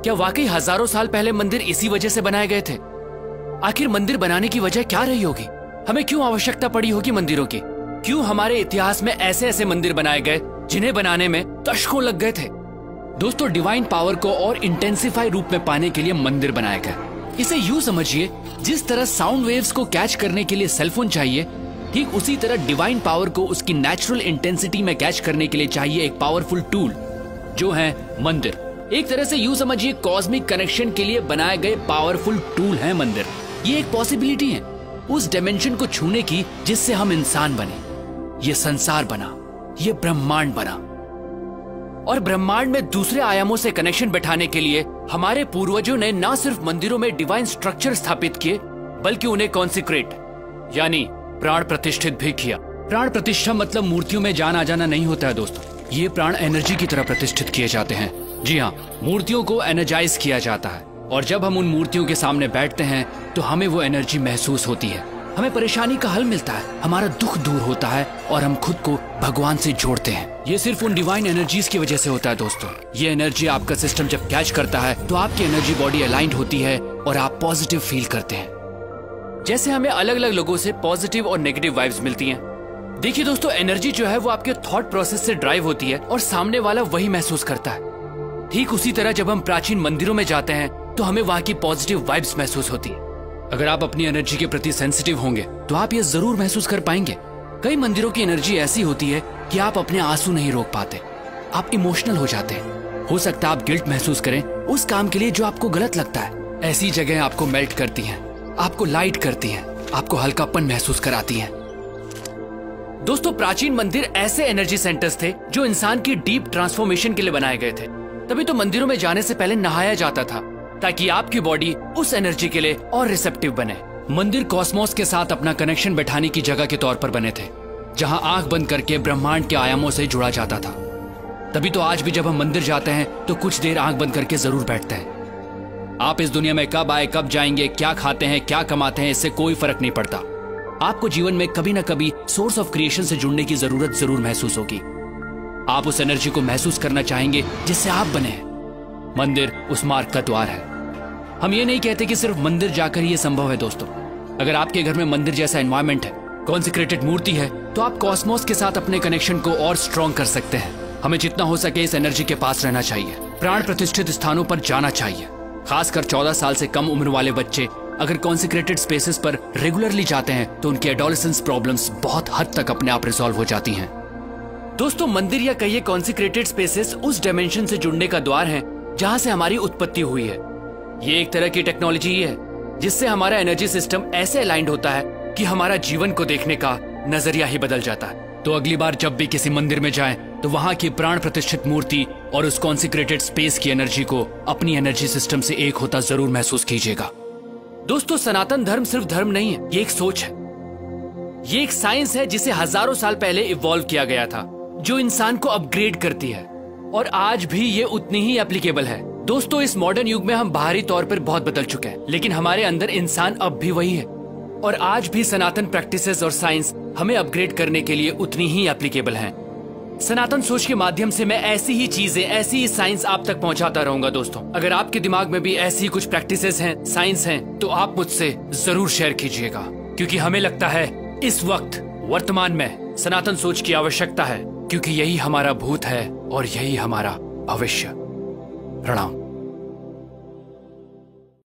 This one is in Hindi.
क्या वाकई हजारों साल पहले मंदिर इसी वजह से बनाए गए थे? आखिर मंदिर बनाने की वजह क्या रही होगी? हमें क्यों आवश्यकता पड़ी होगी मंदिरों की? क्यों हमारे इतिहास में ऐसे ऐसे मंदिर बनाए गए जिन्हें बनाने में दशकों लग गए थे? दोस्तों, डिवाइन पावर को और इंटेंसिफाई रूप में पाने के लिए मंदिर बनाया गया। इसे यूं समझिए, जिस तरह साउंड वेव्स को कैच करने के लिए सेलफोन चाहिए, ठीक उसी तरह डिवाइन पावर को उसकी नेचुरल इंटेंसिटी में कैच करने के लिए चाहिए एक पावरफुल टूल, जो है मंदिर। एक तरह से यूं समझिए, कॉस्मिक कनेक्शन के लिए बनाए गए पावरफुल टूल है मंदिर। ये एक पॉसिबिलिटी है उस डायमेंशन को छूने की जिससे हम इंसान बने, ये संसार बना, ये ब्रह्मांड बना। और ब्रह्मांड में दूसरे आयामों से कनेक्शन बैठाने के लिए हमारे पूर्वजों ने न सिर्फ मंदिरों में डिवाइन स्ट्रक्चर स्थापित किए, बल्कि उन्हें कॉन्सिक्रेट यानी प्राण प्रतिष्ठित भी किया। प्राण प्रतिष्ठा मतलब मूर्तियों में जान आ जाना नहीं होता है दोस्तों, ये प्राण एनर्जी की तरह प्रतिष्ठित किए जाते हैं। जी हाँ, मूर्तियों को एनर्जाइज किया जाता है, और जब हम उन मूर्तियों के सामने बैठते हैं तो हमें वो एनर्जी महसूस होती है, हमें परेशानी का हल मिलता है, हमारा दुख दूर होता है और हम खुद को भगवान से जोड़ते हैं। ये सिर्फ उन डिवाइन एनर्जीज की वजह से होता है दोस्तों। ये एनर्जी आपका सिस्टम जब कैच करता है तो आपकी एनर्जी बॉडी अलाइंड होती है और आप पॉजिटिव फील करते हैं। जैसे हमें अलग अलग लोगों से पॉजिटिव और नेगेटिव वाइब्स मिलती हैं। देखिए दोस्तों, एनर्जी जो है वो आपके थॉट प्रोसेस से ड्राइव होती है और सामने वाला वही महसूस करता है। ठीक उसी तरह जब हम प्राचीन मंदिरों में जाते हैं तो हमें वहाँ की पॉजिटिव वाइब्स महसूस होती है। अगर आप अपनी एनर्जी के प्रति सेंसिटिव होंगे तो आप ये जरूर महसूस कर पाएंगे। कई मंदिरों की एनर्जी ऐसी होती है कि आप अपने आंसू नहीं रोक पाते, आप इमोशनल हो जाते हैं। हो सकता है आप गिल्ट महसूस करें उस काम के लिए जो आपको गलत लगता है। ऐसी जगह आपको मेल्ट करती हैं, आपको लाइट करती हैं, आपको हल्कापन महसूस कराती हैं। दोस्तों, प्राचीन मंदिर ऐसे एनर्जी सेंटर्स थे जो इंसान की डीप ट्रांसफॉर्मेशन के लिए बनाए गए थे। तभी तो मंदिरों में जाने से पहले नहाया जाता था, ताकि आपकी बॉडी उस एनर्जी के लिए और रिसेप्टिव बने। मंदिर कॉस्मोस के साथ अपना कनेक्शन बैठाने की जगह के तौर पर बने थे, जहां आंख बंद करके ब्रह्मांड के आयामों से जुड़ा जाता था। तभी तो आज भी जब हम मंदिर जाते हैं तो कुछ देर आंख बंद करके जरूर बैठते हैं। आप इस दुनिया में कब आए, कब जाएंगे, क्या खाते हैं, क्या कमाते हैं, इससे कोई फर्क नहीं पड़ता। आपको जीवन में कभी ना कभी सोर्स ऑफ क्रिएशन से जुड़ने की जरूरत जरूर महसूस होगी। आप उस एनर्जी को महसूस करना चाहेंगे जिससे आप बने। मंदिर उस मार्ग का द्वार है। हम ये नहीं कहते कि सिर्फ मंदिर जाकर ही ये संभव है दोस्तों। अगर आपके घर में मंदिर जैसा एनवायरनमेंट है, कॉन्सिक्रेटेड मूर्ति है, तो आप कॉस्मोस के साथ अपने कनेक्शन को और स्ट्रॉन्ग कर सकते हैं। हमें जितना हो सके इस एनर्जी के पास रहना चाहिए, प्राण प्रतिष्ठित स्थानों पर जाना चाहिए। खासकर 14 साल से कम उम्र वाले बच्चे अगर कॉन्सिक्रेटेड स्पेसेस पर रेगुलरली जाते हैं तो उनकी एडोलेसेंस प्रॉब्लम्स बहुत हद तक अपने आप रिजॉल्व हो जाती हैं। दोस्तों, मंदिर या कहिए कॉन्सिक्रेटेड स्पेसेस उस डायमेंशन से जुड़ने का द्वार है जहां से हमारी उत्पत्ति हुई है। ये एक तरह की टेक्नोलॉजी है जिससे हमारा एनर्जी सिस्टम ऐसे अलाइंड होता है कि हमारा जीवन को देखने का नजरिया ही बदल जाता है। तो अगली बार जब भी किसी मंदिर में जाएं तो वहां की प्राण प्रतिष्ठित मूर्ति और उस कॉन्सिक्रेटेड स्पेस की एनर्जी को अपनी एनर्जी सिस्टम से एक होता जरूर महसूस कीजिएगा। दोस्तों, सनातन धर्म सिर्फ धर्म नहीं है, ये एक सोच है, ये एक साइंस है जिसे हजारों साल पहले इवॉल्व किया गया था, जो इंसान को अपग्रेड करती है और आज भी ये उतनी ही एप्लीकेबल है। दोस्तों, इस मॉडर्न युग में हम बाहरी तौर पर बहुत बदल चुके हैं, लेकिन हमारे अंदर इंसान अब भी वही है और आज भी सनातन प्रैक्टिसेस और साइंस हमें अपग्रेड करने के लिए उतनी ही एप्लीकेबल हैं। सनातन सोच के माध्यम से मैं ऐसी ही चीजें, ऐसी ही साइंस आप तक पहुंचाता रहूंगा। दोस्तों, अगर आपके दिमाग में भी ऐसी कुछ प्रैक्टिसेस हैं, साइंस हैं, तो आप मुझसे जरूर शेयर कीजिएगा, क्योंकि हमें लगता है इस वक्त वर्तमान में सनातन सोच की आवश्यकता है, क्योंकि यही हमारा भूत है और यही हमारा भविष्य। प्रणाम।